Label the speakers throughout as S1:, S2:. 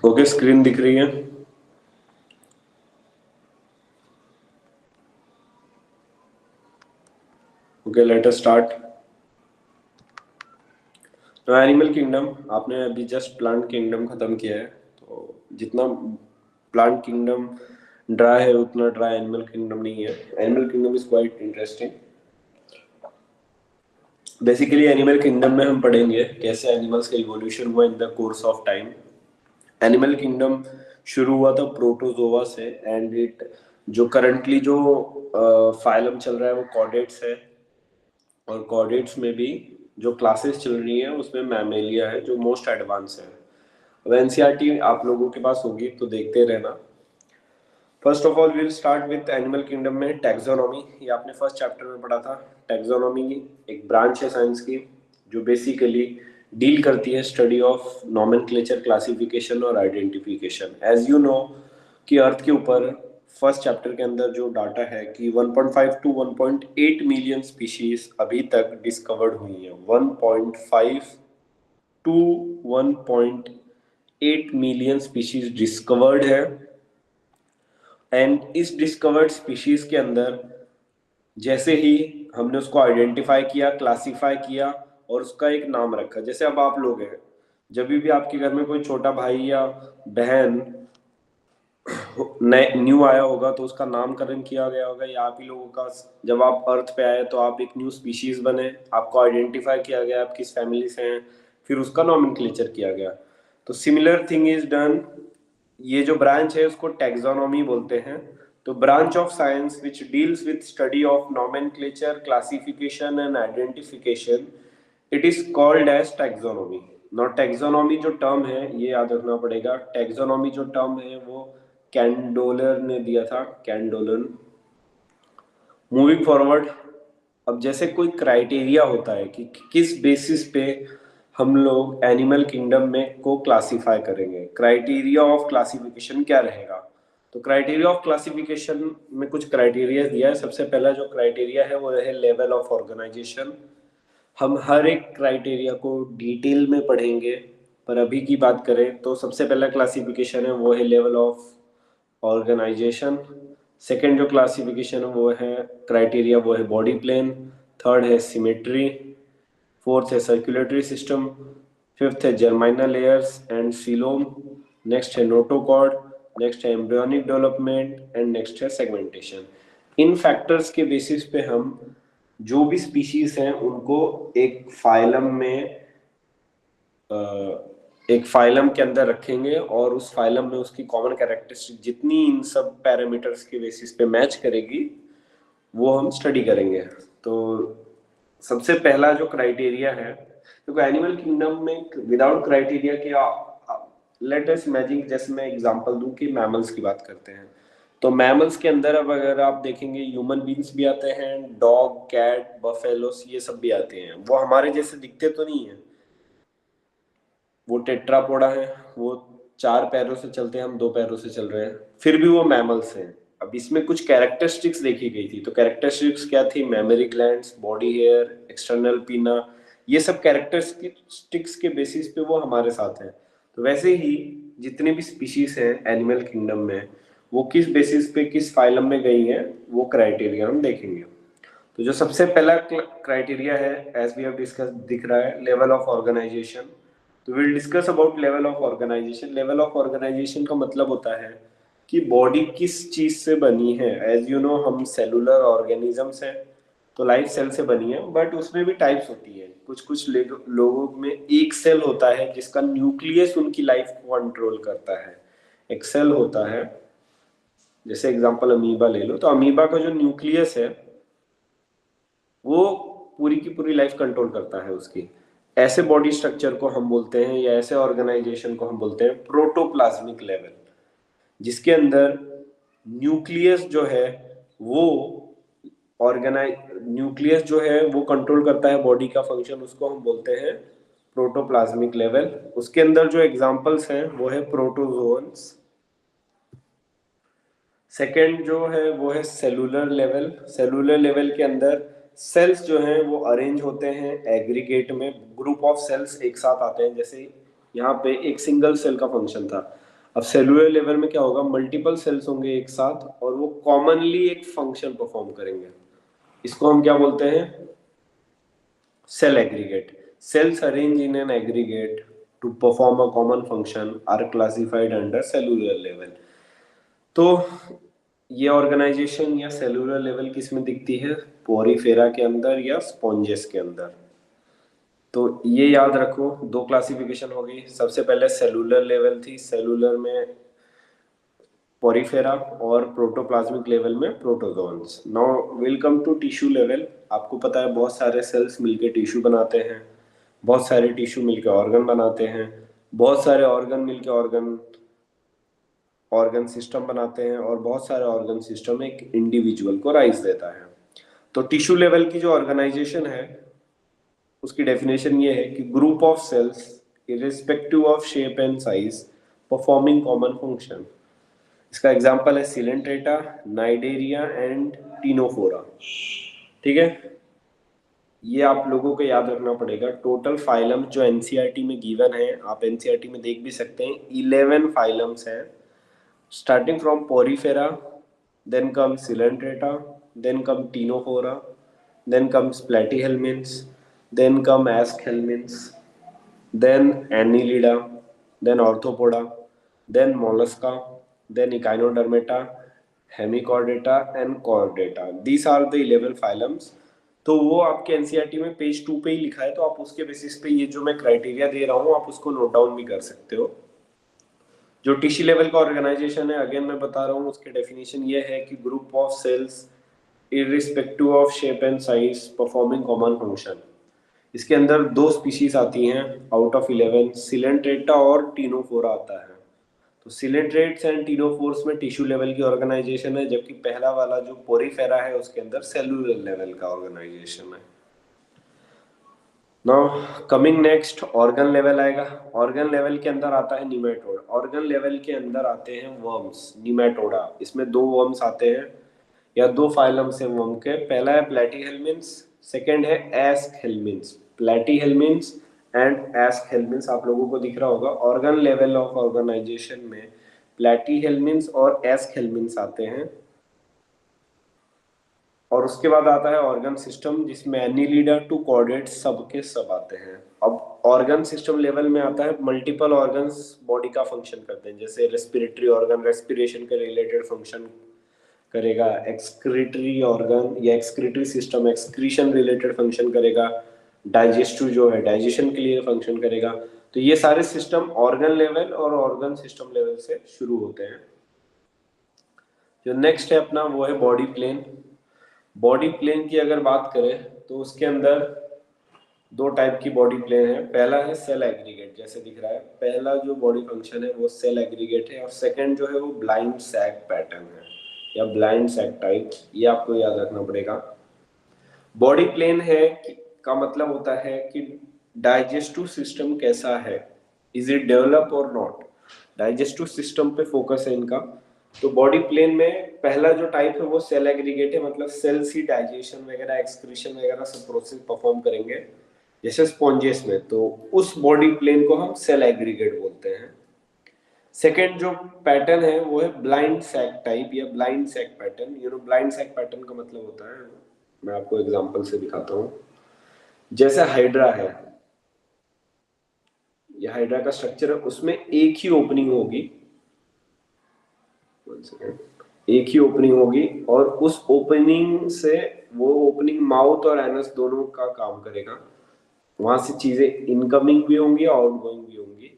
S1: Okay, screen दिख रही है? Okay, let us start. तो एनिमल किंगडम, आपने अभी जस्ट प्लांट किंगडम खत्म किया है। तो जितना प्लांट किंगडम ड्राई है उतना ड्राई एनिमल किंगडम नहीं है। Animal kingdom is quite interesting. Basically animal kingdom में हम पढ़ेंगे कैसे एनिमल्स का इवोल्यूशन हुआ in the course of time. Animal kingdom शुरू हुआ था प्रोटोजोआ से, एंड इट जो करंटली जो फाइलम चल रहा है वो कॉर्डेट्स है। और कॉर्डेट्स में भी जो क्लासेस चल रही हैं उसमें मैमेलिया है जो मोस्ट एडवांस है। अब एनसीईआरटी आप लोगों के पास होगी तो देखते रहना। First of all will start with animal kingdom में टैक्सोनॉमी। ये आपने फर्स्ट चैप्टर में पढ़ा था। टैक्सोनॉमी एक ब्रांच है साइंस की जो बेसिकली डील करती है स्टडी ऑफ नॉमेनक्लेचर, क्लासिफिकेशन और आइडेंटिफिकेशन। एज यू नो कि अर्थ के ऊपर फर्स्ट चैप्टर के अंदर जो डाटा है कि 1.5 टू 1.8 मिलियन स्पीशीज अभी तक डिस्कवर्ड हुई है। 1.5 टू 1.8 मिलियन स्पीशीज डिस्कवर्ड है। एंड इस डिस्कवर्ड स्पीशीज के अंदर जैसे ही हमने उसको आइडेंटिफाई किया, क्लासिफाई किया और उसका एक नाम रखा, जैसे अब आप लोग हैं, जब भी आपके घर में कोई छोटा भाई या बहन नए न्यू आया होगा तो उसका नामकरण किया गया होगा, या आप ही लोगों का जब आप अर्थ पे आए तो आप एक न्यू स्पीशीज बने, आपको आइडेंटिफाई किया गया आप किस फैमिली से हैं, फिर उसका नॉमेनक्लेचर किया गया। तो सिमिलर थिंग इज डन। ये जो ब्रांच है उसको टैक्सोनॉमी बोलते हैं। तो branch of science which deals with study of nomenclature, classification and identification, it is called as taxonomy. Not taxonomy जो टर्म है ये याद रखना पड़ेगा। टैक्सोनॉमी जो टर्म है वो कैंडोलर ने दिया था, कैंडोलन। मूविंग फॉरवर्ड, अब जैसे कोई क्राइटेरिया होता है कि किस बेसिस पे हम लोग एनिमल किंगडम में को क्लासिफाई करेंगे, क्राइटेरिया ऑफ क्लासिफिकेशन क्या रहेगा। तो क्राइटेरिया ऑफ क्लासिफिकेशन में कुछ क्राइटेरिया दिया है। सबसे पहला जो क्राइटेरिया है वो है लेवल ऑफ ऑर्गेनाइजेशन। हम हर एक क्राइटेरिया को डिटेल में पढ़ेंगे, पर अभी की बात करें तो सबसे पहला क्लासिफिकेशन है वो है लेवल ऑफ ऑर्गेनाइजेशन। सेकंड जो क्लासिफिकेशन है वो है क्राइटेरिया वो है बॉडी प्लेन। थर्ड है सिमेट्री। फोर्थ है सर्कुलेटरी सिस्टम। फिफ्थ है जर्माइनल लेयर्स एंड सीलोम। नेक्स्ट है नोटोकॉर्ड। नेक्स्ट है एम्ब्रियोनिक डेवलपमेंट एंड नेक्स्ट है सेगमेंटेशन। इन फैक्टर्स के बेसिस पे हम जो भी स्पीशीज हैं उनको एक फाइलम में एक फाइलम के अंदर रखेंगे और उस फाइलम में उसकी कॉमन कैरेक्टरिस्टिक जितनी इन सब पैरामीटर्स के बेसिस पे मैच करेगी वो हम स्टडी करेंगे। तो सबसे पहला जो क्राइटेरिया है, क्योंकि एनिमल किंगडम में विदाउट क्राइटेरिया के लेट अस इमेजिन, जैसे मैं एग्जांपल दूं कि मैमल्स की बात करते हैं, तो मैमल्स के अंदर अब अगर आप देखेंगे ह्यूमन बींग्स भी आते हैं, डॉग, कैट, बफेलोस ये सब भी आते हैं। वो हमारे जैसे दिखते तो नहीं है, वो टेट्रापोडा है, वो 4 पैरों से चलते हैं, हम 2 पैरों से चल रहे हैं, फिर भी वो मैमल्स हैं। अब इसमें कुछ कैरेक्टरिस्टिक्स देखी गई थी। तो कैरेक्टरिस्टिक्स क्या थी? Mammary glands, body hair, external pinna, ये सब कैरेक्टरिस्टिक्स के बेसिस पे वो हमारे साथ हैं। तो वैसे ही जितने भी स्पीशीज हैं एनिमल किंगडम में वो किस बेसिस पे किस फाइलम में गई हैं वो क्राइटेरिया हम देखेंगे। तो जो सबसे पहला क्राइटेरिया है एज वी हैव डिस्कस दिख रहा है लेवल ऑफ ऑर्गेनाइजेशन। तो will discuss about level of organisation. Level of organisation का मतलब होता है कि बॉडी किस चीज से बनी है। एज यू नो हम सेलुलर ऑर्गेनिजम्स हैं, तो लाइफ सेल से बनी है, बट उसमें भी टाइप्स होती है। कुछ कुछ लोगों में एक सेल होता है जिसका न्यूक्लियस उनकी लाइफ को कंट्रोल करता है। एक सेल होता है, जैसे एग्जांपल अमीबा ले लो, तो अमीबा का जो न्यूक्लियस है वो पूरी की पूरी लाइफ कंट्रोल करता है उसकी। ऐसे बॉडी स्ट्रक्चर को हम बोलते हैं, या ऐसे ऑर्गेनाइजेशन को हम बोलते हैं प्रोटोप्लाज्मिक लेवल, जिसके अंदर न्यूक्लियस जो है वो ऑर्गेनाइज न्यूक्लियस जो है वो कंट्रोल करता है बॉडी का फंक्शन, उसको हम बोलते हैं प्रोटोप्लाज्मिक लेवल। उसके अंदर जो एग्जांपल्स हैं वो है प्रोटोजोन्स। सेकेंड जो है वो है सेलुलर लेवल। सेलुलर लेवल के अंदर सेल्स जो हैं वो अरेंज होते हैं एग्रीगेट में, ग्रुप ऑफ सेल्स एक साथ आते हैं। जैसे यहाँ पे एक सिंगल सेल का फंक्शन था, अब सेलुलर लेवल में क्या होगा, मल्टीपल सेल्स होंगे एक साथ और वो कॉमनली एक फंक्शन परफॉर्म करेंगे। इसको हम क्या बोलते हैं, cell aggregate. Cells arranged in an aggregate to perform a common function are classified under cellular level. तो ये ऑर्गेनाइजेशन या सेलुलर लेवल किस में दिखती है, पोरीफेरा के अंदर या स्पॉन्जेस के अंदर। तो ये याद रखो, दो क्लासिफिकेशन हो गई। सबसे पहले सेलुलर लेवल थी, सेलुलर में पोरीफेरा और प्रोटोप्लाज्मिक लेवल में protozoans. Now will come to tissue level. आपको पता है बहुत सारे सेल्स मिलके टिश्यू बनाते हैं, बहुत सारे टिश्यू मिलके ऑर्गन बनाते हैं, बहुत सारे ऑर्गन मिलके ऑर्गन ऑर्गन सिस्टम बनाते हैं, और बहुत सारे ऑर्गन सिस्टम एक इंडिविजुअल को राइज देता है। तो टिश्यू लेवल की जो ऑर्गेनाइजेशन है उसकी डेफिनेशन ये है कि group of cells irrespective of shape and size performing common function. इसका एग्जांपल है सिलेंट्रेटा, नाइडेरिया एंड टीनोफोरा। ठीक है, ये आप लोगों को याद रखना पड़ेगा। टोटल फाइलम जो एनसीईआरटी में गिवन है, आप एनसीईआरटी में देख भी सकते हैं, 11 फाइलम्स हैं, starting from Porifera, then come Coelenterata, then come Ctenophora, then comes Platyhelminths, then come Aschelminths, then annelida, then arthropoda, then mollusca, then echinodermata, hemichordata and chordata. These are the 11 phylums. तो वो आपके NCERT में page 2 पे ही लिखा है, तो आप उसके बेसिस पे ये जो मैं क्राइटेरिया दे रहा हूँ आप उसको नोट डाउन भी कर सकते हो। जो टिश्यू लेवल का ऑर्गेनाइजेशन है, अगेन मैं बता रहा हूँ, उसके डेफिनेशन ये है कि group of cells irrespective of shape and size performing common function. इसके अंदर दो स्पीशीज आती हैं आउट ऑफ 11, सिलेंट्रेटा और टीनोफोरा आता है। तो सिलेंट्रेट्स एंड टीनोफोर्स में टिश्यू लेवल की ऑर्गेनाइजेशन है, जबकि पहला वाला जो पोरीफेरा है उसके अंदर सेलुलर लेवल का ऑर्गेनाइजेशन है। Now coming next, organ level आएगा। ऑर्गन लेवल के अंदर आता है निमेटोड। ऑर्गन लेवल के अंदर आते हैं वर्म्स, निमेटोडा। इसमें दो वर्म्स आते हैं या दो फाइलम्स हैं वर्म के। पहला है प्लेटीहेल्मिन्थs, सेकंड है एस्कहेल्मिन्थs। प्लेटीहेल्मिन्थs एंड एस्कहेल्मिन्थs आप लोगों को दिख रहा होगा। ऑर्गन लेवल ऑफ ऑर्गेनाइजेशन में प्लेटीहेल्मिन्थs और एस्कहेल्मिन्थs आते हैं। और उसके बाद आता है ऑर्गन सिस्टम, जिसमें एनिलिडा टू कॉर्डेट सब के सब आते हैं। अब ऑर्गन सिस्टम लेवल में आता है मल्टीपल ऑर्गन्स बॉडी का फंक्शन करते हैं, जैसे रेस्पिरेटरी ऑर्गन रेस्पिरेशन के रिलेटेड फंक्शन करेगा, एक्सक्रीटरी ऑर्गन या excretory system excretion related function करेगा, डाइजेस्टिव जो है डाइजेशन के लिए फंक्शन करेगा। तो ये सारे सिस्टम ऑर्गन लेवल और ऑर्गन सिस्टम लेवल से शुरू होते हैं। जो नेक्स्ट है अपना वो है बॉडी प्लेन। बॉडी प्लेन की अगर बात करें तो उसके अंदर दो टाइप की बॉडी प्लेन है। पहला है सेल एग्रीगेट, जैसे दिख रहा है, पहला जो बॉडी फंक्शन है वो सेल एग्रीगेट है, और सेकंड जो है वो ब्लाइंड सैक पैटर्न है या ब्लाइंड सैक टाइप। ये आपको याद रखना पड़ेगा। बॉडी प्लेन है का मतलब होता है कि डाइजेस्टिव सिस्टम कैसा है, इज इट डेवलप और नॉट। डाइजेस्टिव सिस्टम पे फोकस है इनका। तो बॉडी प्लेन में पहला जो टाइप है वो सेल एग्रीगेट है, मतलब सेल्स ही डाइजेशन वगैरह एक्सक्रीशन वगैरह सब प्रोसेस परफॉर्म करेंगे जैसे स्पॉन्जेस में। तो उस बॉडी प्लेन को हम सेल एग्रीगेट बोलते हैं। सेकेंड जो पैटर्न है वो है ब्लाइंड सैक टाइप या blind sac pattern. Blind sac pattern का मतलब होता है, मैं आपको एग्जांपल से दिखाता हूँ। जैसे हाइड्रा है, ये हाइड्रा का स्ट्रक्चर है, उसमें एक ही ओपनिंग होगी, एक ही ओपनिंग होगी, और उस ओपनिंग से वो ओपनिंग माउथ और एनस दोनों का काम करेगा। वहां से चीजें इनकमिंग भी होंगी और आउटगोइंग भी होंगी।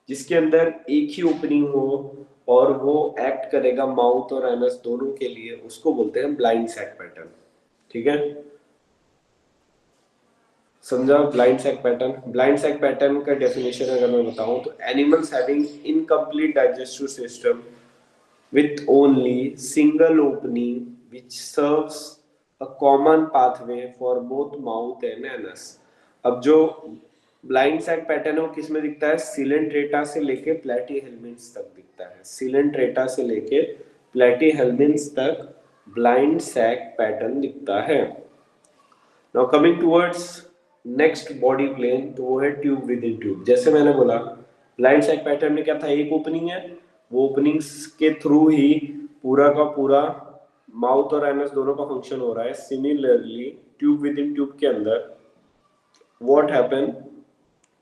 S1: जिसके अंदर एक ही ओपनिंग हो और वो एक्ट करेगा माउथ और एनस दोनों के लिए, उसको बोलते हैं ब्लाइंड सैक पैटर्न। ठीक है, समझा blind sac pattern. Blind sac pattern का डेफिनेशन अगर मैं बताऊं तो animals having incomplete digestive system with only single opening which serves a common pathway for both mouth and anus। अब जो ब्लाइंड सैक पैटर्न है वो किस में दिखता है, सिलेंट्रेटा से लेके प्लेटीहेल्मिन्थs तक दिखता है। सिलेंट्रेटा से लेके प्लेटीहेल्मिन्थs तक ब्लाइंड सैक पैटर्न दिखता है। Now coming towards next body plan, तो वो है ट्यूब विद इन ट्यूब। जैसे मैंने बोला ब्लाइंड सैक पैटर्न में क्या था, एक ओपनिंग है, वो ओपनिंग्स के थ्रू ही पूरा का पूरा माउथ और एनस दोनों का फंक्शन हो रहा है। Similarly tube within tube के अंदर व्हाट हैपन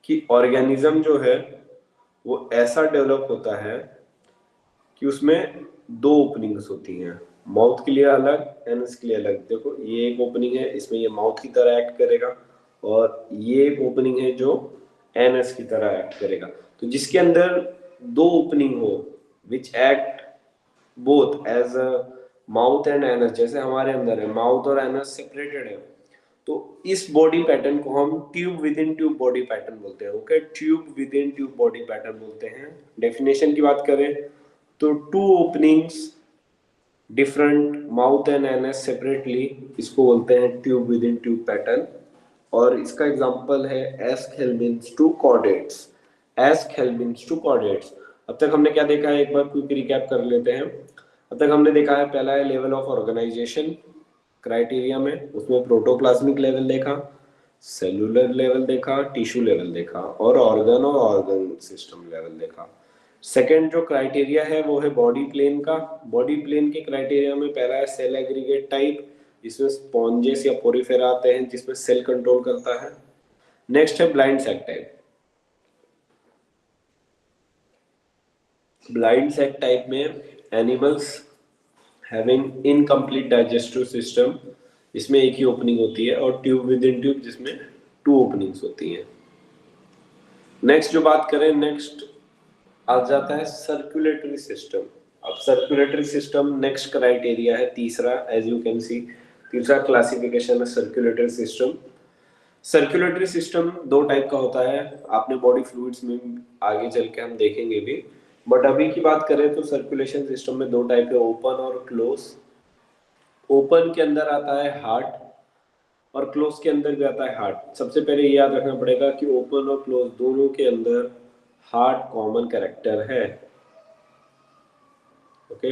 S1: कि ऑर्गेनिज्म जो है वो ऐसा डेवलप होता है कि उसमें दो ओपनिंग्स होती हैं, माउथ के लिए अलग, एनस के लिए अलग। देखो ये एक ओपनिंग है, इसमें ये माउथ की तरह एक्ट करेगा, और ये एक ओपनिंग है जो एनस की तरह एक्ट करेगा। तो जिसके अंदर दो ओपनिंग हो which act both as a mouth and anus, जैसे हमारे अंदर है माउथ और एनस सेपरेटेड है, तो इस बॉडी पैटर्न को हम tube within tube body pattern बोलते हैं। Okay, tube within tube body pattern बोलते हैं। डेफिनेशन की बात करें तो two openings different mouth and anus separately, इसको बोलते हैं tube within tube pattern. और इसका एग्जांपल है Aschelminths to chordates. Aschelminths to chordates. अब तक हमने क्या देखा है, एक बार क्विक रिकैप कर लेते हैं। अब तक हमने देखा है, पहला है लेवल ऑफ ऑर्गेनाइजेशन क्राइटेरिया में, उसमें प्रोटोप्लाज्मिक लेवल देखा, सेलुलर लेवल देखा, टिश्यू लेवल देखा, और ऑर्गन सिस्टम लेवल देखा। सेकेंड जो क्राइटेरिया है वो है बॉडी प्लेन का। बॉडी प्लेन के क्राइटेरिया में पहला है सेल एग्रीगेट टाइप, जिसमें स्पॉन्जेस या पोरिफेरा आते हैं, जिसमें सेल कंट्रोल करता है। नेक्स्ट है blind sac type. Blind sac type में animals having incomplete digestive system, इसमें एक ही ओपनिंग होती है, और ट्यूब विद इन ट्यूब जिसमें टू ओपनिंग्स होती हैं। नेक्स्ट जो बात करें, नेक्स्ट आ जाता है सर्कुलेटरी सिस्टम। अब सर्कुलेटरी सिस्टम नेक्स्ट क्राइटेरिया है तीसरा, एज यू कैन सी तीसरा क्लासिफिकेशन है सर्कुलेटरी सिस्टम। सर्कुलेटरी सिस्टम दो टाइप का होता है, आपने बॉडी फ्लूइड्स में आगे चल के हम देखेंगे भी, बट अभी की बात करें तो सर्कुलेशन सिस्टम में दो टाइप है, ओपन और क्लोज। ओपन के अंदर आता है हार्ट, और क्लोज के अंदर भी आता है हार्ट। सबसे पहले ये याद रखना पड़ेगा कि ओपन और क्लोज दोनों के अंदर हार्ट कॉमन कैरेक्टर है। ओके,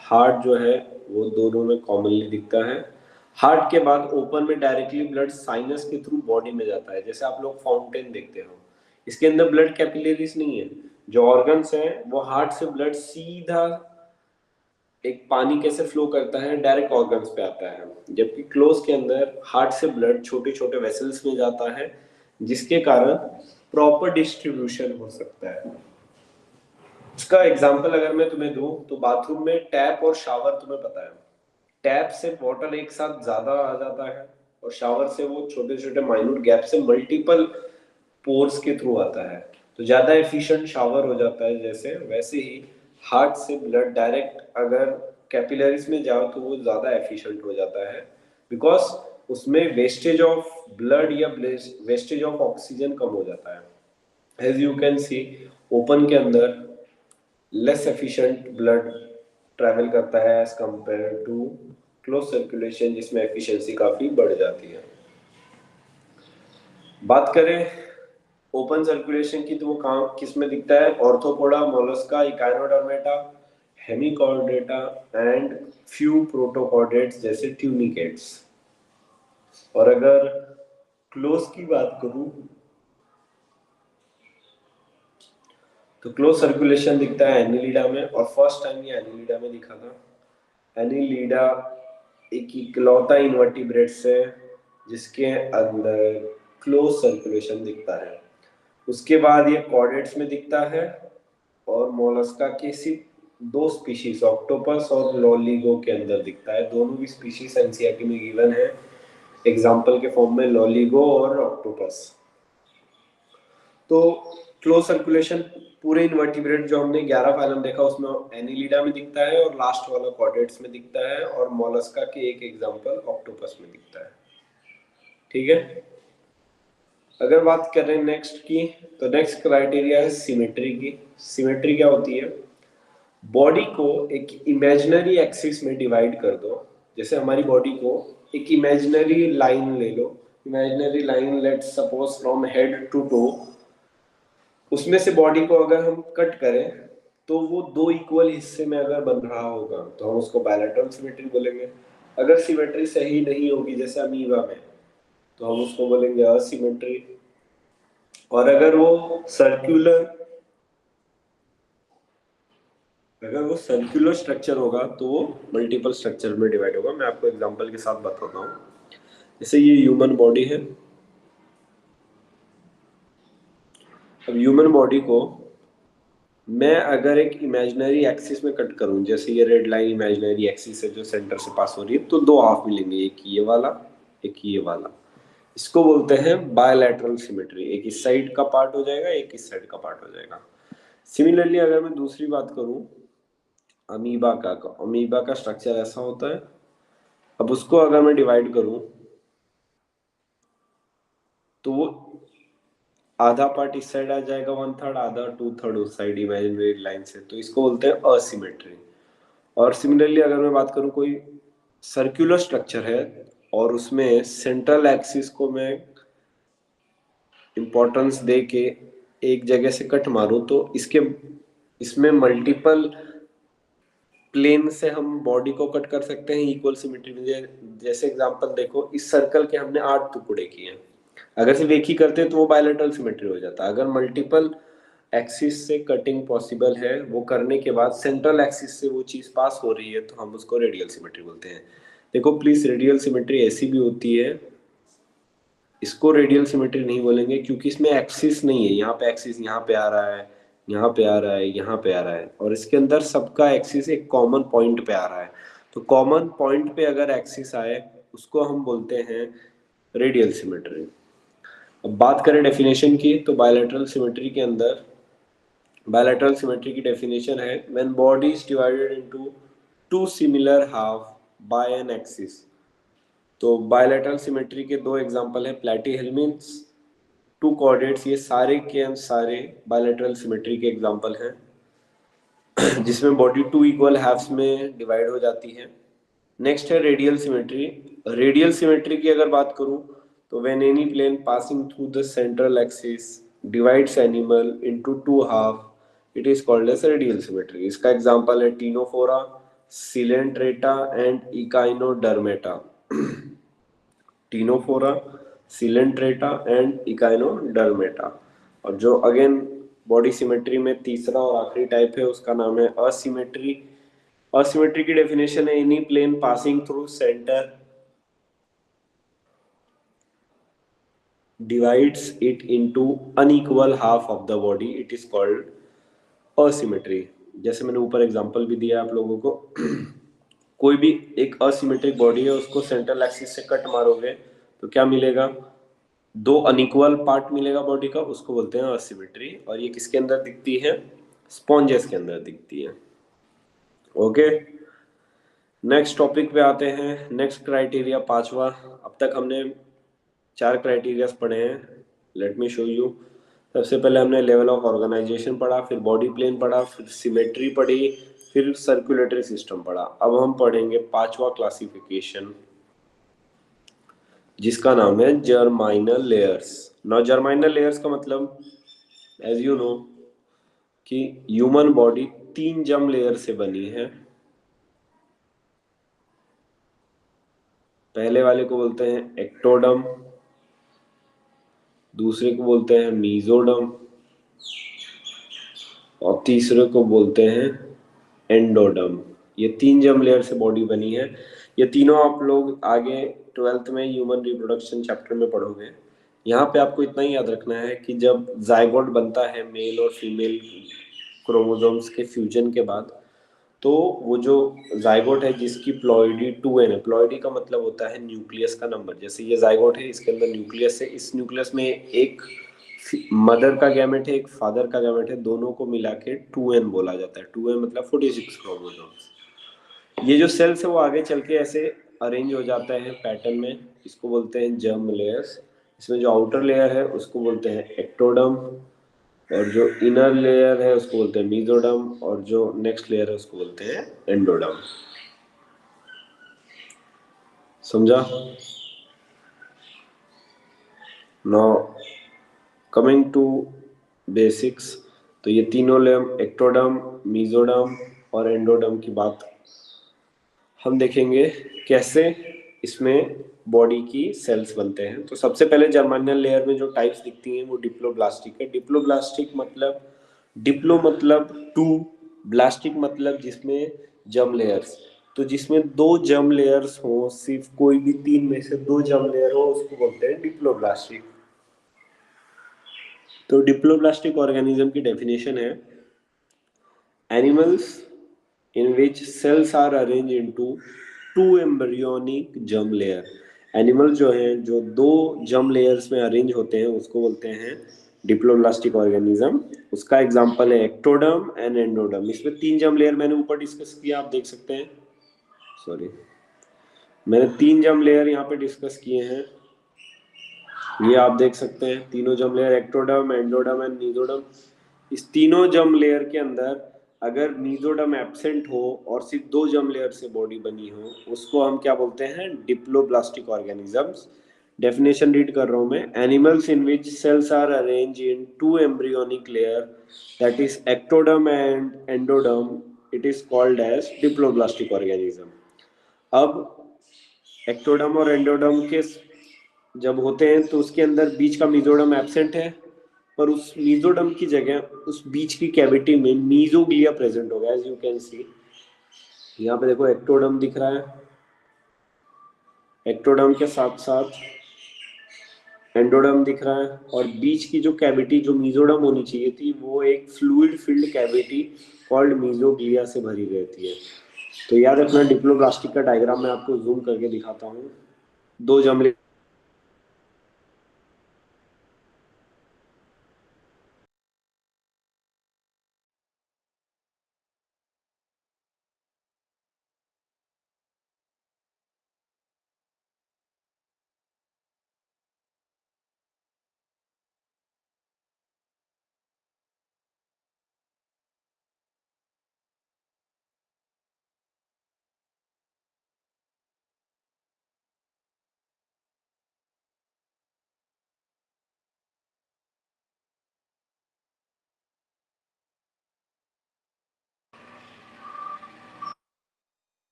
S1: हार्ट जो है वो दोनों में कॉमनली दिखता है। हार्ट के बाद ओपन में डायरेक्टली ब्लड साइनस के थ्रू बॉडी में जाता है, जैसे आप लोग फाउंटेन देखते हो, इसके अंदर ब्लड कैपिलरीज नहीं है। जो ऑर्गन्स हैं वो हार्ट से ब्लड सीधा एक पानी कैसे फ्लो करता है डायरेक्ट ऑर्गन्स पे आता है, जबकि क्लोज के अंदर हार्ट से ब्लड छोटे छोटे वेसल्स में जाता है, जिसके कारण प्रॉपर डिस्ट्रीब्यूशन हो सकता है। इसका एग्जांपल अगर मैं तुम्हें दूं तो बाथरूम में टैप और शावर तुम्हें पता है, टैप से वाटर एक साथ ज्यादा आ जाता है, और शावर से वो छोटे छोटे माइन्यूट गैप से मल्टीपल पोर्स के थ्रू आता है, तो ज्यादा एफिशिएंट शावर हो जाता है। जैसे वैसे ही हार्ट से ब्लड डायरेक्ट अगर कैपिलरीज में जाओ तो वो ज्यादा एफिशिएंट हो जाता है, बिकॉज उसमें वेस्टेज ऑफ ब्लड या वेस्टेज ऑफ ऑक्सीजन कम हो जाता है। As you can see open के अंदर लेस एफिशिएंट ब्लड ट्रैवल करता है as compared to close circulation, जिसमें एफिशिएंसी काफी बढ़ जाती है। बात करें ओपन सर्कुलेशन की तो वो कहाँ किस में दिखता है, arthropoda, Mollusca, Echinodermata, Hemichordata and few protochordates जैसे ट्यूनिकेट्स। और अगर क्लोज की बात करूं तो क्लोज सर्कुलेशन दिखता है एनिलिडा में, और फर्स्ट टाइम ये एनिलिडा में दिखा था। एनिलिडा एक इकलौता इनवर्टिब्रेट्स है जिसके अंदर क्लोज सर्कुलेशन दिखता है। उसके बाद ये कॉर्डेट्स में दिखता है, और मोलस्का के सिर्फ दो स्पीशीज ऑक्टोपस और लॉलीगो के अंदर दिखता है। दोनों भी स्पीशीज एनसीईआरटी में गिवन है एग्जाम्पल के फॉर्म में, लॉलीगो और ऑक्टोपस। तो क्लोज सर्कुलेशन पूरे इनवर्टिब्रेट जो हमने 11 फाइलम देखा उसमें एनिलिडा में दिखता है, और लास्ट वाला कॉर्डेट्स में दिखता है, और मोलस्का के एक एग्जांपल ऑक्टोपस में दिखता है। ठीक है, अगर बात करें नेक्स्ट की तो नेक्स्ट क्राइटेरिया है सिमेट्री की। सिमेट्री क्या होती है, बॉडी को एक इमेजिनरी एक्सिस में डिवाइड कर दो। जैसे हमारी बॉडी को एक इमेजिनरी लाइन ले लो, imaginary line let's suppose from head to toe, उसमें से बॉडी को अगर हम कट करें तो वो दो इक्वल हिस्से में अगर बन रहा होगा तो हम उसको बायलैटरल सिमेट्री बोलेंगे। अगर सिमेट्री सही नहीं होगी जैसे अमीबा में तो हम उसको बोलेंगे असिमेट्री। और अगर वो सर्कुलर अगर वो सर्कुलर स्ट्रक्चर होगा तो वो मल्टीपल स्ट्रक्चर में डिवाइड होगा। मैं आपको एग्जांपल के साथ बताता हूँ। जैसे ये ह्यूमन बॉडी है। अब ह्यूमन बॉडी को मैं अगर एक इमेजिनरी एक्सिस में कट करूं, जैसे ये रेड लाइन इमेजिनरी एक्सिस है जो सेंटर से पास हो रही है, तो दो हाफ मिलेंगे, एक ये वाला, एक ये वाला। इसको बोलते हैं बायलैटरल सिमेट्री। एक इस साइड का पार्ट हो जाएगा, एक इस साइड का पार्ट हो जाएगा। सिमिलरली अगर मैं दूसरी बात करूं अमीबा का, तो अमीबा का स्ट्रक्चर ऐसा होता है। अब उसको अगर मैं डिवाइड करूं तो वो आधा पार्ट इस साइड आ जाएगा, वन थर्ड, आधा टू थर्ड उस साइड इमेजिनरी लाइन से, तो इसको बोलते हैं असिमेट्री। और सिमिलरली अगर मैं बात करूं कोई सर्कुलर स्ट्रक्चर है और उसमें सेंट्रल एक्सिस को मैं इंपॉर्टेंस दे के एक जगह से कट मारूं, तो इसके इसमें मल्टीपल प्लेन से हम बॉडी को कट कर सकते हैं इक्वल सिमेट्री में। जैसे एग्जांपल देखो, इस सर्कल के हमने 8 टुकड़े किए हैं। अगर सिर्फ एक ही करते तो वो बायलैटरल सिमेट्री हो जाता। अगर मल्टीपल एक्सिस से कटिंग पॉसिबल है, वो करने के बाद सेंट्रल एक्सिस से वो चीज पास हो रही है, तो हम उसको रेडियल सिमेट्री बोलते हैं। देखो प्लीज, रेडियल सिमेट्री ऐसी भी होती है, इसको रेडियल सिमेट्री नहीं बोलेंगे क्योंकि इसमें एक्सिस नहीं है। यहाँ पे एक्सिस यहाँ पे आ रहा है, यहाँ पे आ रहा है, यहाँ पे आ रहा है, और इसके अंदर सबका एक्सिस एक कॉमन पॉइंट पे आ रहा है। तो कॉमन पॉइंट पे अगर एक्सिस आए उसको हम बोलते हैं रेडियल सिमेट्री। अब बात करें डेफिनेशन की, तो बायलैटरल सिमेट्री के अंदर बायलैटरल सिमेट्री की डेफिनेशन है when body is divided into two similar half by an axis. तो बायलैटरल सिमेट्री के दो एग्जांपल है, प्लैटीहेल्मिन्थ टू कोऑर्डिनेट्स, ये सारे के सारे बायलैटरल सिमेट्री के एग्जांपल हैं जिसमें बॉडी टू इक्वल हाफ्स में डिवाइड हो जाती है। नेक्स्ट है रेडियल सिमेट्री। रेडियल सिमेट्री की अगर बात करूं तो when any plane passing through the central axis divides animal into two half, it is called as radial symmetry. इसका एग्जांपल है Ctenophora, Coelenterata and Echinodermata. Ctenophora, Coelenterata and Echinodermata. और जो again body symmetry में तीसरा और आखिरी type है, उसका नाम है असिमेट्री। असिमेट्री की डेफिनेशन है any plane passing through centre divides it into unequal half of the body, it is called asymmetry। जैसे मैंने ऊपर एग्जांपल भी दिया आप लोगों को कोई भी एक असिमेट्रिक बॉडी है, उसको सेंट्रल एक्सिस से कट मारोगे तो क्या मिलेगा, दो अनइक्वल पार्ट मिलेगा बॉडी का, उसको बोलते हैं असिमेट्री। और ये किसके अंदर दिखती है, स्पॉन्जेस के अंदर दिखती है। ओके, नेक्स्ट टॉपिक पे आते हैं। नेक्स्ट क्राइटेरिया पांचवा। अब तक हमने 4 क्राइटेरियाज पढ़े हैं, लेट मी शो यू। सबसे पहले हमने लेवल ऑफ ऑर्गेनाइजेशन पढ़ा, फिर बॉडी प्लेन पढ़ा, फिर सिमेट्री पढ़ी, फिर सर्कुलेटरी सिस्टम पढ़ा। अब हम पढ़ेंगे पांचवा क्लासिफिकेशन, जिसका नाम है जर्माइनल लेयर्स। ना जर्माइनल लेयर्स का मतलब एज यू नो कि ह्यूमन बॉडी 3 जर्म लेयर से बनी है। पहले वाले को बोलते हैं एक्टोडम, दूसरे को बोलते हैं मीजोडम, और तीसरे को बोलते हैं एंडोडम। ये 3 जर्म लेयर से बॉडी बनी है। ये तीनों आप लोग आगे 12th में ह्यूमन रिप्रोडक्शन चैप्टर में पढ़ोगे। यहाँ पे आपको इतना ही याद रखना है कि जब जाइगोट बनता है मेल और फीमेल क्रोमोसोम्स के फ्यूजन के बाद, तो वो जो जाइगोट है जिसकी प्लॉइडी 2n है, प्लॉइडी का मतलब होता है न्यूक्लियस का नंबर। जैसे ये जाइगोट है, इसके अंदर न्यूक्लियस है, इस न्यूक्लियस में एक मदर का गैमेट है, एक फादर का गैमेट है, दोनों को मिला के 2n बोला जाता है। 2n मतलब 46 क्रोमोसोम्स। ये जो सेल्स है वो आगे चल के ऐसे अरेंज हो जाता है पैटर्न में, इसको बोलते हैं जर्म लेयर्स। इसमें जो आउटर लेयर है उसको बोलते हैं एक्टोडम, और जो इनर लेयर है उसको बोलते हैं मीजोडम, और जो नेक्स्ट लेयर है उसको बोलते हैं एंडोडम। समझा? Now coming to basics. तो ये तीनों लेयर एक्टोडम, मीजोडम और एंडोडम की बात हम देखेंगे कैसे इसमें बॉडी की सेल्स बनते हैं। तो सबसे पहले जर्मानियल लेयर में जो टाइप्स दिखती हैं वो डिप्लोब्लास्टिक है। डिप्लोब्लास्टिक मतलब, डिप्लो मतलब टू, ब्लास्टिक मतलब जिसमें जर्म लेयर्स, तो जिसमें 2 जर्म लेयर्स हो, सिर्फ कोई भी 3 में से 2 जर्म लेयर हो, उसको बोलते हैं डिप्लोब्लास्टिक। तो डिप्लोब्लास्टिक ऑर्गेनिज्म की डेफिनेशन है animals in which cells are arranged into two embryonic germ layer। Animal जो हैं जो 2 जर्म लेयर्स में अरेंज होते हैं उसको बोलते हैं डिप्लोब्लास्टिक ऑर्गेनिज्म। उसका एग्जांपल है एक्टोडर्म एंड एंडोडर्म। इसमें 3 जर्म लेयर मैंने ऊपर डिस्कस किया, आप देख सकते हैं। सॉरी, मैंने 3 जर्म लेयर यहाँ पे डिस्कस किए हैं, ये आप देख सकते हैं। तीनों germ layer ectoderm, endoderm and mesoderm. इस तीनों जर्म लेयर के अंदर अगर मीजोडर्म एब्सेंट हो और सिर्फ 2 जर्म लेयर से बॉडी बनी हो, उसको हम क्या बोलते हैं? Diploblastic organisms. डेफिनेशन रीड कर रहा हूं मैं। Animals in which cells are arrange in 2 embryonic layer, that is ectoderm and endoderm, it is called as diploblastic organism. अब एक्टोडर्म और एंडोडर्म के जब होते हैं तो उसके अंदर बीच का मीजोडर्म एब्सेंट है, पर उस मीजोडर्म की जगह उस बीच की कैविटी में मीजोग्लिया प्रेजेंट होगा। एज यू कैन सी, यहाँ पे देखो एक्टोडर्म दिख रहा है, एक्टोडर्म के साथ साथ एंडोडर्म दिख रहा है, और बीच की जो कैविटी जो मीजोडर्म होनी चाहिए थी वो एक fluid filled cavity called mesoglea से भरी रहती है। तो याद रखना, डिप्लोब्लास्टिक का डायग्राम मैं आपको जूम करके दिखाता हूँ। 2 जमले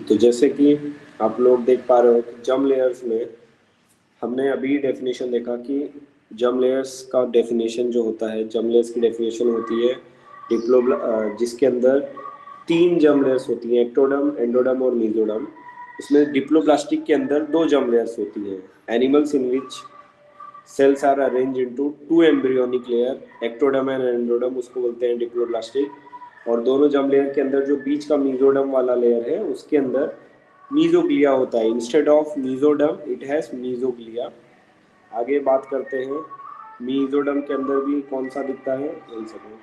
S1: तो जैसे कि आप लोग देख पा रहे हो कि जम लेयर्स में हमने अभी डेफिनेशन देखा कि जम लेयर्स का डेफिनेशन जो होता है, जम लेयर्स की डेफिनेशन होती है जिसके अंदर 3 जम लेयर्स होती हैं, एक्टोडर्म, एंडोडर्म और मीजोडर्म। इसमें डिप्लोप्लास्टिक के अंदर 2 जम लेयर्स होती हैं। Animals in which cells are arrange into 2 embryonic layer, ectoderm and endoderm, उसको बोलते हैं डिप्लोप्लास्टिक। और दोनों जर्म लेयर के अंदर जो बीच का मीजोडर्म वाला लेयर है उसके अंदर मीजोग्लिया होता है। Instead of mesoderm it has mesoglea. आगे बात करते हैं मीजोडर्म के अंदर भी कौन सा दिखता है। 1 second.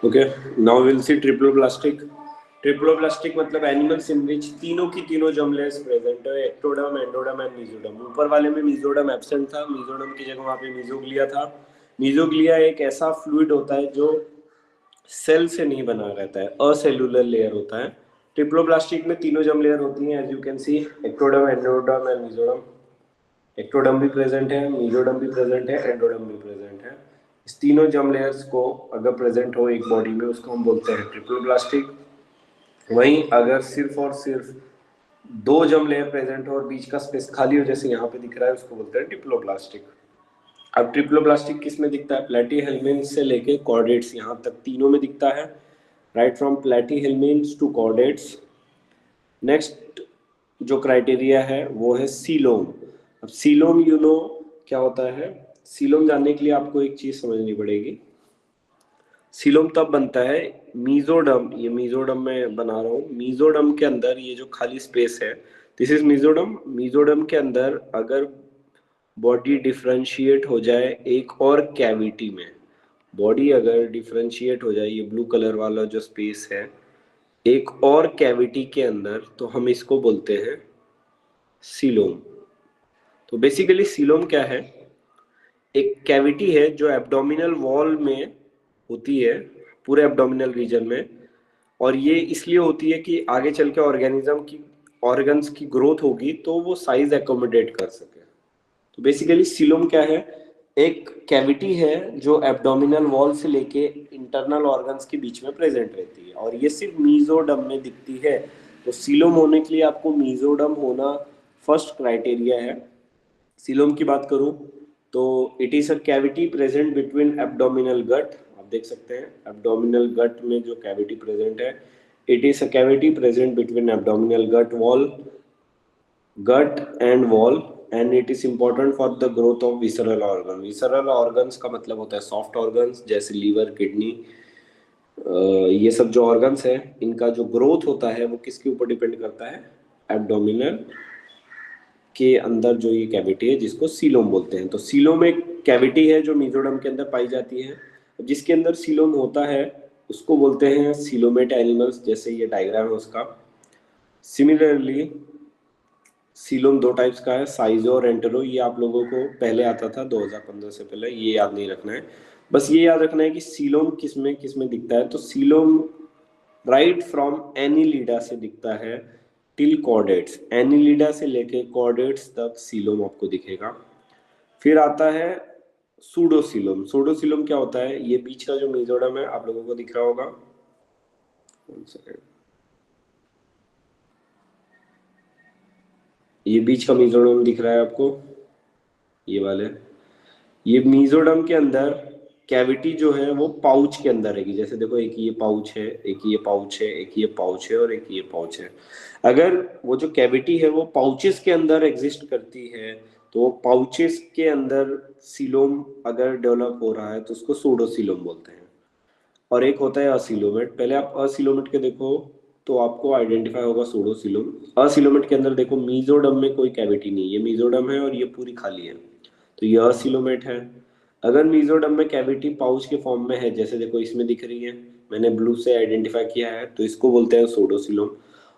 S1: Okay, now will see ट्रिप्लोप्लास्टिक। ट्रिप्लोप्लास्टिक मतलब एनिमल्स इन विच तीनों की तीनों जर्म लेयर्स प्रेजेंट है, एक्टोडर्म, एंडोडर्म एंड मीजोडर्म। ऊपर वाले में मीजोडर्म एब्सेंट था, मीजोडर्म की जगह वहां पे मीजोग्लिया था। मीजोग्लिया एक ऐसा फ्लूइड होता है जो सेल से नहीं बना रहता है, असेल्युलर लेयर होता है। ट्रिप्लोप्लास्टिक में तीनों जर्म लेयर होती हैं, as you can see, ectoderm, endoderm and mesoderm. Ectoderm भी प्रेजेंट है, मीजोडर्म भी प्रेजेंट है, एंडोडर्म भी प्रेजेंट है। इस तीनों जर्म लेयर्स को अगर प्रेजेंट हो एक बॉडी में उसको हम बोलते हैं ट्रिप्लोप्लास्टिक। वहीं अगर सिर्फ और सिर्फ 2 जर्म लेयर प्रेजेंट हो और बीच का स्पेस खाली हो, जैसे यहाँ पे दिख रहा है, उसको बोलते हैं डिप्लोप्लास्टिक। अब ट्रिप्लोप्लास्टिक किस में दिखता है? प्लेटीहेल्मिन्थ से लेके कॉर्डेट्स, यहाँ तक तीनों में दिखता है। Right from Platyhelminth to chordates. Next जो क्राइटेरिया है वो है सीलोम। अब सीलोम यू नो क्या होता है? सीलोम जानने के लिए आपको एक चीज समझनी पड़ेगी। सीलोम तब बनता है, मीजोडर्म, ये मीजोडर्म में बना रहा हूँ, मीजोडर्म के अंदर ये जो खाली स्पेस है, दिस इज मीजोडर्म। मीजोडर्म के अंदर अगर बॉडी डिफरेंशिएट हो जाए एक और कैविटी में, बॉडी अगर डिफरेंशिएट हो जाए, ये ब्लू कलर वाला जो स्पेस है एक और कैविटी के अंदर, तो हम इसको बोलते हैं सीलोम। तो बेसिकली सीलोम क्या है? एक कैविटी है जो एब्डोमिनल वॉल में होती है, पूरे एब्डोमिनल रीजन में। और ये इसलिए होती है कि आगे चल के ऑर्गेनिज्म की ऑर्गन्स की ग्रोथ होगी तो वो साइज एकोमोडेट कर सके। तो बेसिकली सीलोम क्या है? एक कैविटी है जो एब्डोमिनल वॉल से लेके इंटरनल ऑर्गन्स के बीच में प्रेजेंट रहती है, और ये सिर्फ मीजोडम में दिखती है। तो सीलोम होने के लिए आपको मीजोडम होना फर्स्ट क्राइटेरिया है। सीलोम की बात करूं तो it is a cavity present between abdominal gut. आप देख सकते हैं एब्डोमिनल गट में जो कैविटी प्रेजेंट है, it is a cavity present between abdominal gut wall, gut and wall, and it is important for the growth of visceral organ। visceral organs का मतलब होता है सॉफ्ट organs जैसे लीवर, किडनी, ये सब जो organs है इनका जो ग्रोथ होता है वो किसके ऊपर डिपेंड करता है? एब्डोमिनल के अंदर जो ये कैविटी है जिसको सीलोम बोलते हैं। तो सीलोम एक कैविटी है जो मीजोडम के अंदर पाई जाती है। जिसके अंदर सीलोम होता है उसको बोलते हैं सीलोमेट एनिमल्स, जैसे ये डायग्राम है उसका। सिमिलरली सीलोम दो टाइप्स का है, साइजो और एंटेरो। ये आप लोगों को पहले आता था 2015 से पहले, ये याद नहीं रखना है। बस ये याद रखना है कि सीलोम किसमें किसमें दिखता है। तो सीलोम राइट फ्रॉम एनिलिडा से दिखता है टिल कॉर्डेट्स। एनिलिडा से लेके कॉर्डेट्स तक सीलोम आपको दिखेगा। फिर आता है सूडोसीलोम। सूडोसीलोम क्या होता है? ये बीच का जो मेजोडम है आप लोगों को दिख रहा होगा, ये बीच का मेजोडम दिख रहा है आपको, ये वाले। ये मीजोडम के अंदर कैविटी जो है वो पाउच के अंदर रहेगी। जैसे देखो एक ये पाउच है, एक ये पाउच है, एक ये पाउच है और एक ये पाउच है। अगर वो जो कैविटी है वो पाउचेस के अंदर एग्जिस्ट करती है तो पाउचेस के अंदर सीलोम अगर डेवलप हो रहा है तो उसको सूडोसीलोम बोलते हैं। और एक होता है असीलोमेट। पहले आप असीलोमेट के देखो तो आपको आइडेंटिफाई होगा सूडोसीलोम। असीलोमेट के अंदर देखो मीजोडम में कोई कैविटी नहीं, ये मीजोडम है और ये पूरी खाली है, तो ये असीलोमेट है। अगर मीजोडम में कैविटी पाउच के फॉर्म में है, जैसे देखो इसमें दिख रही है, मैंने ब्लू से आइडेंटिफाई किया है, तो इसको बोलते हैं सूडोसीलोम।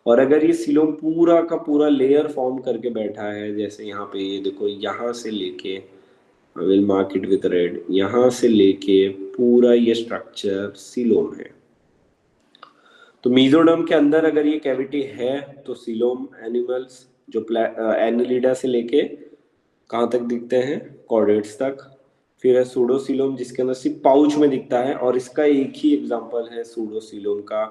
S1: और अगर ये सीलोम पूरा का पूरा लेयर फॉर्म करके बैठा है, जैसे यहाँ पे ये देखो, यहाँ से लेके, I will mark it with red, यहाँ से लेके पूरा ये स्ट्रक्चर सीलोम है। तो मीजोडम के अंदर अगर ये कैविटी है तो सीलोम एनिमल्स जो एनिलिडा से लेके कहाँ तक दिखते हैं? कॉर्डेट्स तक। फिर है सूडोसीलोम जिसके अंदर सिर्फ पाउच में दिखता है, और इसका एक ही एग्जांपल है सूडोसीलोम का,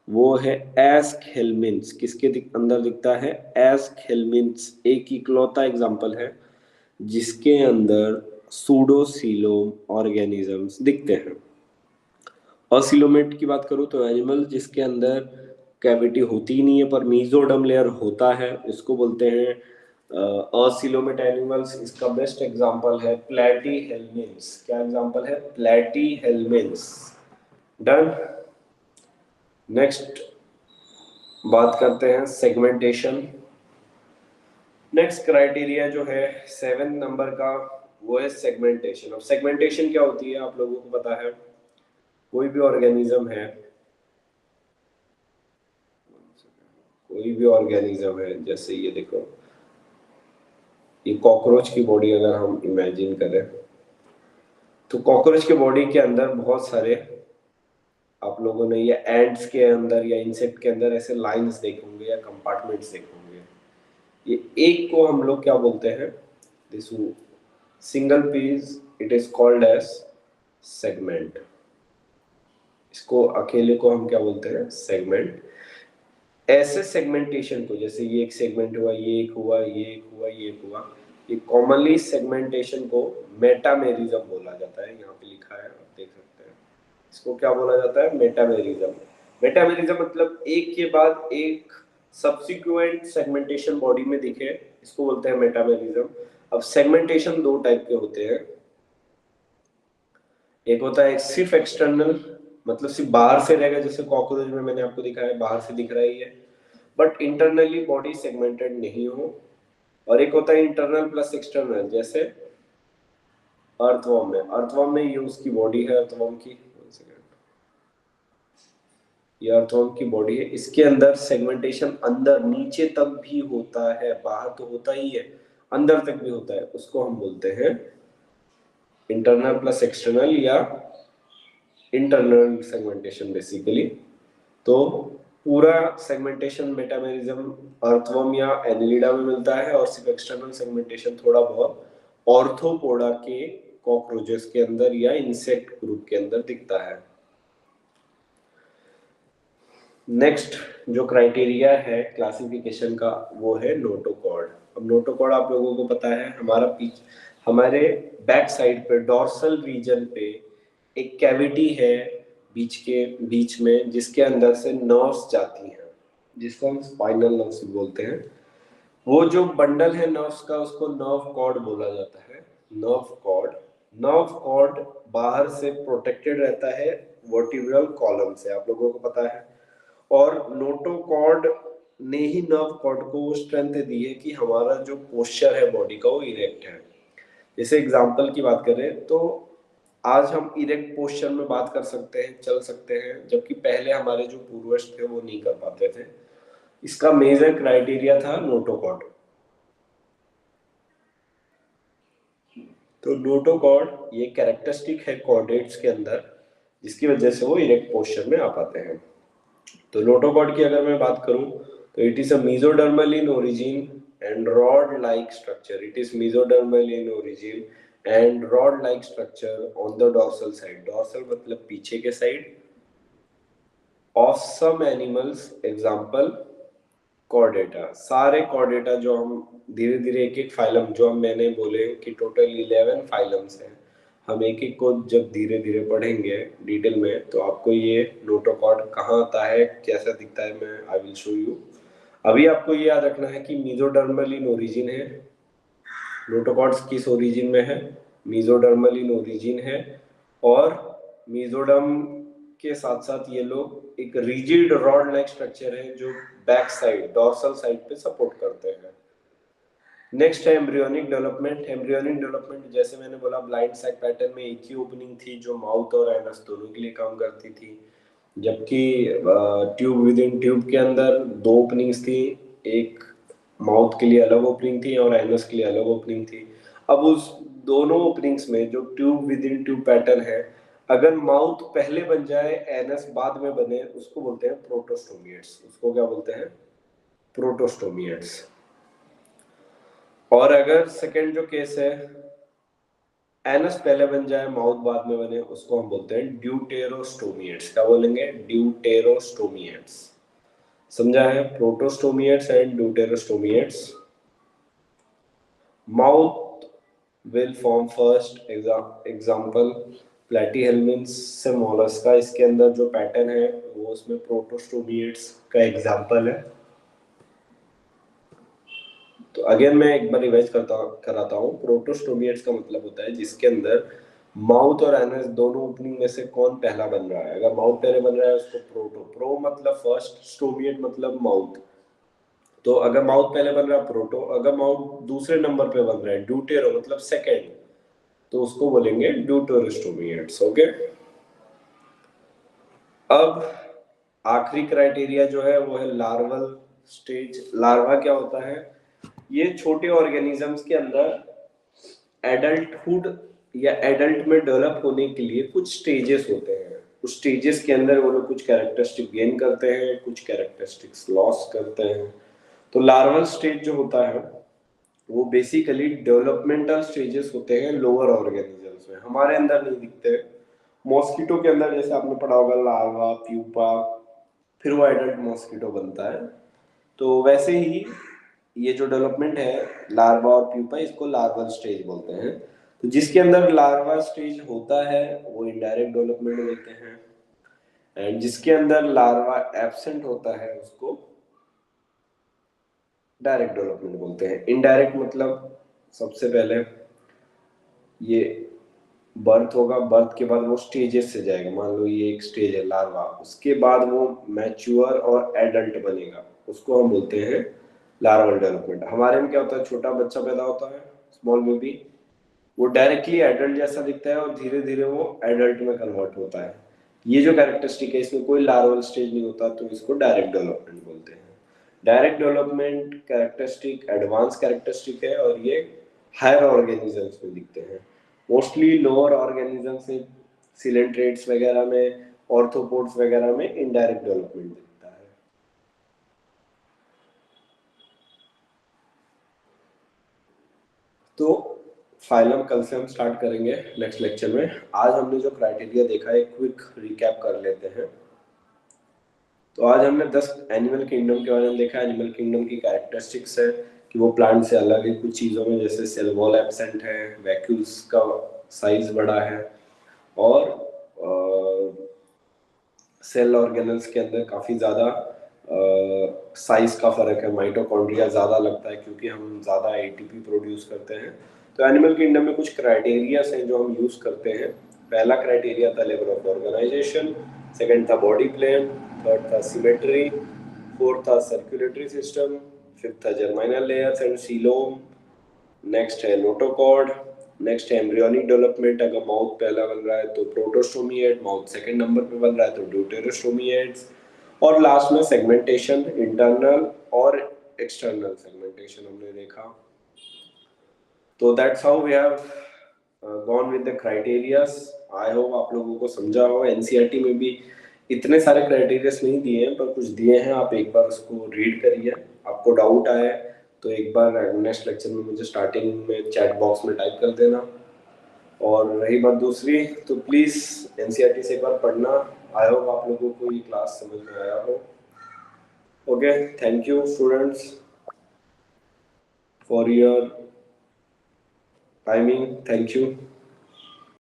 S1: वो है एस्केल्मिन्स। किसके अंदर दिखता है? एस्केल्मिन्स एक इकलौता एग्जांपल है जिसके अंदर सूडोसीलोम ऑर्गेनिजम्स दिखते हैं। असिलोमेट की बात करूँ तो एनिमल जिसके अंदर कैविटी होती ही नहीं है पर मीजोडम लेयर होता है उसको बोलते हैं असिलोमेट एनिमल्स। इसका बेस्ट एग्जांपल है प्लेटी हेलमिन्स। क्या एग्जांपल है? प्लेटी हेलमिन्स। डन। नेक्स्ट बात करते हैं सेगमेंटेशन। नेक्स्ट क्राइटेरिया जो है 7 नंबर का वो है सेगमेंटेशन। अब सेगमेंटेशन क्या होती है आप लोगों को पता है? कोई भी ऑर्गेनिज्म है, कोई भी ऑर्गेनिज्म है, जैसे ये देखो, ये कॉकरोच की बॉडी अगर हम इमेजिन करें तो कॉकरोच की बॉडी के अंदर बहुत सारे, आप लोगों ने ये एंट्स के अंदर या इंसेक्ट के अंदर ऐसे लाइंस देखे होंगे या कंपार्टमेंट्स देखे होंगे। ये एक को हम लोग क्या बोलते हैं? This single piece, it is called as segment. इसको अकेले को हम क्या बोलते हैं? सेगमेंट। ऐसे सेगमेंटेशन को, जैसे ये एक सेगमेंट हुआ, ये एक हुआ, ये एक हुआ, ये एक हुआ, ये कॉमनली सेगमेंटेशन को मेटामेरिज्म बोला जाता है। यहाँ पे लिखा है, आप देख सकते हैं। इसको क्या बोला जाता है? मेटामेरिज्म। मेटामेरिज्म मतलब एक के बाद एक सब्सिक्वेंट सेगमेंटेशन बॉडी में दिखे, इसको बोलते हैं मेटामेरिज्म। अब सेगमेंटेशन दो टाइप के होते हैं। एक होता है सिर्फ एक्सटर्नल, मतलब सिर्फ बाहर से रहेगा, जैसे कॉकरोच में मैंने आपको दिखाया बाहर से दिख रहा है, बट इंटरनली बॉडी सेगमेंटेड नहीं हो। और एक होता है इंटरनल प्लस एक्सटर्नल, जैसे अर्थवर्म में, अर्थवर्म में ये उसकी बॉडी है अर्थवर्म की। ये अर्थवर्म की बॉडी है, इसके अंदर सेगमेंटेशन अंदर नीचे तक भी होता है, बाहर तो होता ही है, अंदर तक भी होता है, उसको हम बोलते हैं इंटरनल प्लस एक्सटर्नल या इंटरनल सेगमेंटेशन बेसिकली। तो पूरा सेगमेंटेशन मेटामेरिज्म अर्थवर्म या एनिलिडा में मिलता है, और सिर्फ एक्सटर्नल सेगमेंटेशन थोड़ा बहुत ऑर्थोपोडा के कॉकरोचेस के अंदर या इंसेक्ट ग्रुप के अंदर दिखता है। नेक्स्ट जो क्राइटेरिया है क्लासिफिकेशन का वो है नोटोकॉर्ड। अब नोटोकॉर्ड आप लोगों को पता है, हमारे बैक साइड पे डॉर्सल रीजन पे एक कैविटी है बीच में, जिसके अंदर से नर्व्स जाती हैं, जिसको हम स्पाइनल नर्व्स बोलते हैं। वो जो बंडल है नर्व्स का उसको नर्व कॉर्ड बोला जाता है। नर्व कॉर्ड, नर्व कॉर्ड बाहर से प्रोटेक्टेड रहता है वर्टिब्रल कॉलम से, आप लोगों को पता है। और नोटोकॉर्ड ने ही नर्व कॉर्ड को वो स्ट्रेंथ दी है कि हमारा जो पोस्चर है बॉडी का वो इरेक्ट है। जैसे एग्जांपल की बात करें तो आज हम इरेक्ट पोस्चर में बात कर सकते हैं, चल सकते हैं, जबकि पहले हमारे जो पूर्वज थे वो नहीं कर पाते थे। इसका मेजर क्राइटेरिया था नोटोकॉर्ड। तो नोटोकॉर्ड ये कैरेक्टरिस्टिक है कॉर्डेट्स के अंदर, जिसकी वजह से वो इरेक्ट पोस्चर में आ पाते हैं। तो नोटोकॉर्ड की अगर मैं बात करूं तो it is a mesodermal in origin and rod like structure. It is mesodermal in origin and rod like structure on the dorsal side. Dorsal मतलब पीछे के side of some animals, example Chordata. सारे कॉर्डेटा जो हम धीरे धीरे एक एक फाइलम, जो हम मैंने बोले कि टोटल 11 फाइलम्स हैं, हम एक एक को जब धीरे धीरे पढ़ेंगे डिटेल में तो आपको ये नोटोकॉर्ड कहाँ आता है, कैसा दिखता है, मैं आई विल शो यू। अभी आपको ये याद रखना है कि मेसोडर्मल इन ओरिजिन है। नोटोकॉर्ड्स किस ओरिजिन में है? मेसोडर्मल इन ओरिजिन है। और मेसोडर्म के साथ साथ ये लोग एक रिजिड रॉड लाइक स्ट्रक्चर है जो बैक साइड डॉर्सल साइड पे सपोर्ट करते हैं। नेक्स्ट है एम्ब्रियोनिक डेवलपमेंट। एम्ब्रियोनिक डेवलपमेंट जैसे मैंने बोला ब्लाइंड सैक पैटर्न में एक ही ओपनिंग थी जो माउथ और एनस दोनों के लिए काम करती थी, जबकि ट्यूब विद इन ट्यूब के अंदर दो ओपनिंग्स थी, एक माउथ के लिए अलग ओपनिंग थी और एनस के लिए अलग ओपनिंग थी। अब उस दोनों ओपनिंग्स में जो tube within tube pattern है, अगर माउथ पहले बन जाए एनस बाद में बने उसको बोलते हैं प्रोटोस्टोमिएट्स। उसको क्या बोलते हैं? प्रोटोस्टोमिएट्स। और अगर सेकंड जो केस है एनस पहले बन जाए माउथ बाद में बने उसको हम बोलते हैं ड्यूटेरोस्टोमिएट्स। क्या बोलेंगे? ड्यूटेरोस्टोमिएट्स। समझा है? Protostomates and deuterostomates. Mouth will form first, example Platyhelminth से मोलस्का, इसके अंदर जो पैटर्न है वो उसमें प्रोटोस्टोमिएट्स का एग्जांपल है। तो अगेन मैं एक बार रिवाइज कराता हूँ। प्रोटोस्टोमिएट्स का मतलब होता है जिसके अंदर माउथ और एनस दोनों ओपनिंग में से कौन पहला बन रहा है। अगर माउथ पहले बन रहा है उसको प्रो मतलब फर्स्ट, स्टोमिएट मतलब माउथ। तो अगर माउथ पहले बन रहा है प्रोटो, अगर माउथ दूसरे नंबर पे बन रहा है ड्यूटेरो मतलब सेकेंड, तो उसको बोलेंगे ड्यूटेरोस्टोमिएट्स। ओके। अब आखिरी क्राइटेरिया जो है वो है लार्वल स्टेज। लार्वा क्या होता है? ये छोटे ऑर्गेनिजम्स के अंदर एडल्टहुड या एडल्ट में डेवलप होने के लिए कुछ स्टेजेस होते हैं। उस स्टेजेस के अंदर वो लोग कुछ कैरेक्टरिस्टिक गेन करते हैं, कुछ कैरेक्टरिस्टिक्स लॉस करते हैं। तो लार्वल स्टेज जो होता है वो बेसिकली डेवलपमेंटल स्टेजेस होते हैं लोअर ऑर्गेनिजम्स में, हमारे अंदर नहीं दिखते। मॉस्किटो के अंदर जैसे आपने पढ़ा होगा लार्वा, प्यूपा, फिर वो एडल्ट मॉस्किटो बनता है। तो वैसे ही ये जो डेवलपमेंट है लार्वा और प्यूपा, इसको लार्वल स्टेज बोलते हैं। तो जिसके अंदर लार्वा स्टेज होता है वो इनडायरेक्ट डेवलपमेंट बोलते हैं, एंड जिसके अंदर लार्वा एब्सेंट होता है उसको डायरेक्ट डेवलपमेंट बोलते हैं। इनडायरेक्ट मतलब सबसे पहले ये बर्थ होगा, बर्थ के बाद वो स्टेजेस से जाएगा। मान लो ये एक स्टेज है लार्वा, उसके बाद वो मैच्योर और एडल्ट बनेगा, उसको हम बोलते हैं लार्वल डेवलपमेंट। हमारे में क्या होता है, छोटा बच्चा पैदा होता है, स्मॉल बेबी, वो डायरेक्टली एडल्ट जैसा दिखता है और धीरे धीरे वो एडल्ट में कन्वर्ट होता है। ये जो कैरेक्टरिस्टिक है, इसमें कोई लार्वल स्टेज नहीं होता, तो इसको डायरेक्ट डेवलपमेंट बोलते हैं। Direct development characteristic advance characteristic है और ये हायर ऑर्गेनिजम्स में दिखते हैं। मोस्टली लोअर ऑर्गेनिजम्स में, सिलेंट्रेट्स वगैरह में, ऑर्थोपोड्स वगैरह में इनडायरेक्ट डेवलपमेंट दिखता है। तो फाइलम कल से हम स्टार्ट करेंगे नेक्स्ट लेक्चर में। आज हमने जो क्राइटेरिया देखा है, क्विक रिकैप कर लेते हैं। तो आज हमने 10 एनिमल किंगडम के बारे में देखा। एनिमल किंगडम की कैरेक्टरिस्टिक्स है कि वो प्लांट से अलग है कुछ चीज़ों में, जैसे सेल वॉल एब्सेंट है, वैक्यूल्स का साइज बड़ा है, और सेल ऑर्गेनल्स के अंदर काफ़ी ज़्यादा साइज का फ़र्क है। माइटोकॉन्ड्रिया ज़्यादा लगता है क्योंकि हम ज़्यादा एटीपी प्रोड्यूस करते हैं। तो एनिमल किंगडम में कुछ क्राइटेरियाज हैं जो हम यूज़ करते हैं। पहला क्राइटेरिया था लेवल ऑफ ऑर्गेनाइजेशन, सेकंड था बॉडी प्लान, थर्ड था सिमेट्री, फोर्थ था सर्कुलेटरी सिस्टम, फिफ्थ था germinal layers and coelom, next है नोटोकॉर्ड, नेक्स्ट है एम्ब्रियोनिक डेवलपमेंट। अगर माउथ पहला बन रहा है तो प्रोटोस्टोमिएट, माउथ सेकंड नंबर पे बन रहा है तो ड्यूटेरोस्टोमिएट्स, और लास्ट में सेगमेंटेशन, इंटरनल और एक्सटर्नल सेगमेंटेशन हमने देखा। तो that's how we have gone with the criterias. I hope आप लोगों को समझा हो। एनसीईआरटी में भी इतने सारे क्राइटेरियाज नहीं दिए हैं, पर कुछ दिए हैं, आप एक बार उसको रीड करिए। आपको डाउट आए तो एक बार नेक्स्ट लेक्चर में मुझे स्टार्टिंग में चैट बॉक्स में टाइप कर देना। और रही बात दूसरी, तो प्लीज़ एनसीईआरटी से एक बार पढ़ना। आई होप आप लोगों को ये क्लास समझ में आया हो। Okay, thank you students for your timing. Thank you.